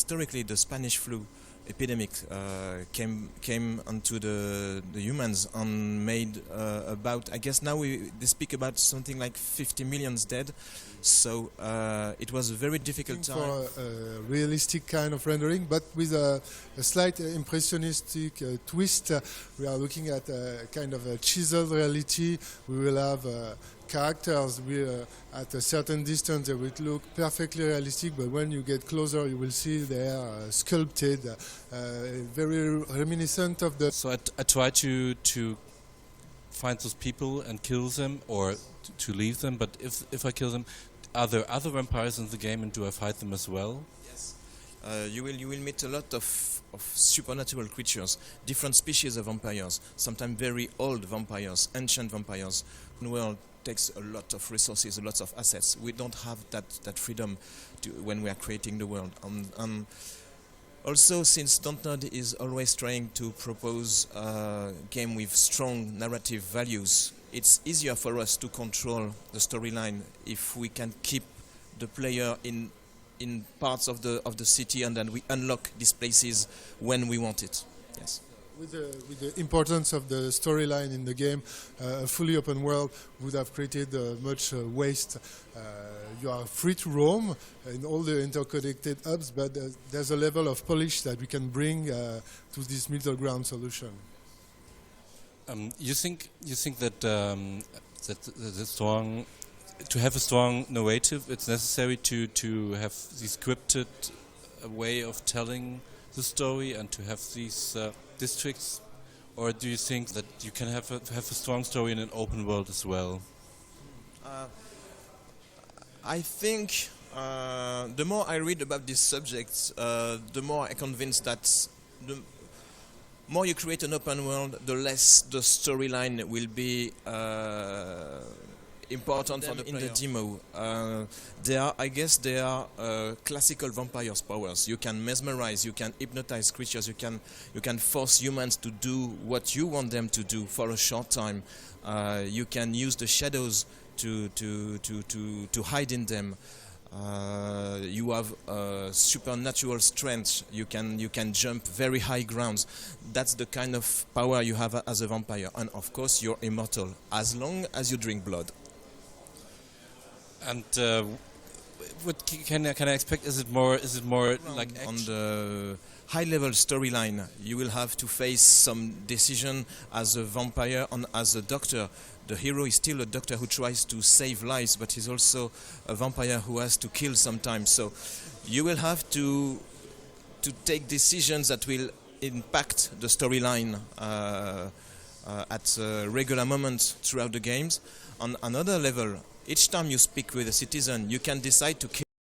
historically the Spanish flu epidemic came onto the humans and made about, I guess now they speak about something like 50 million dead. So it was a very difficult time. For a realistic kind of rendering, but with a slight impressionistic twist. We are looking at a kind of a chiseled reality. We will have characters at a certain distance they will look perfectly realistic, but when you get closer you will see they are sculpted, very reminiscent of the... So I try to find those people and kill them, or to leave them, but if I kill them, are there other vampires in the game and do I fight them as well? Yes. You will meet a lot of supernatural creatures, different species of vampires, sometimes very old vampires, ancient vampires. The world takes a lot of resources, a lot of assets. We don't have that freedom when we are creating the world. Also, since Dontnod is always trying to propose a game with strong narrative values, it's easier for us to control the storyline if we can keep the player in parts of the city, and then we unlock these places when we want it. Yes. With the importance of the storyline in the game, a fully open world would have created much waste. You are free to roam in all the interconnected hubs, but there's a level of polish that we can bring to this middle ground solution. You think that that the strong, to have a strong narrative, it's necessary to have this scripted way of telling the story and to have these districts, or do you think that you can have a strong story in an open world as well? I think the more I read about these subjects, the more I'm convinced that the more you create an open world, the less the storyline will be important for the player. In the demo, I guess there are classical vampires' powers. You can mesmerize, you can hypnotize creatures, you can force humans to do what you want them to do for a short time. You can use the shadows to hide in them. You have supernatural strength. You can jump very high grounds. That's the kind of power you have as a vampire, and of course you're immortal as long as you drink blood. And what can I expect? Is it more like on the high-level storyline? You will have to face some decision as a vampire and as a doctor. The hero is still a doctor who tries to save lives, but he's also a vampire who has to kill sometimes. So you will have to take decisions that will impact the storyline at regular moments throughout the games. On another level, each time you speak with a citizen, you can decide to kill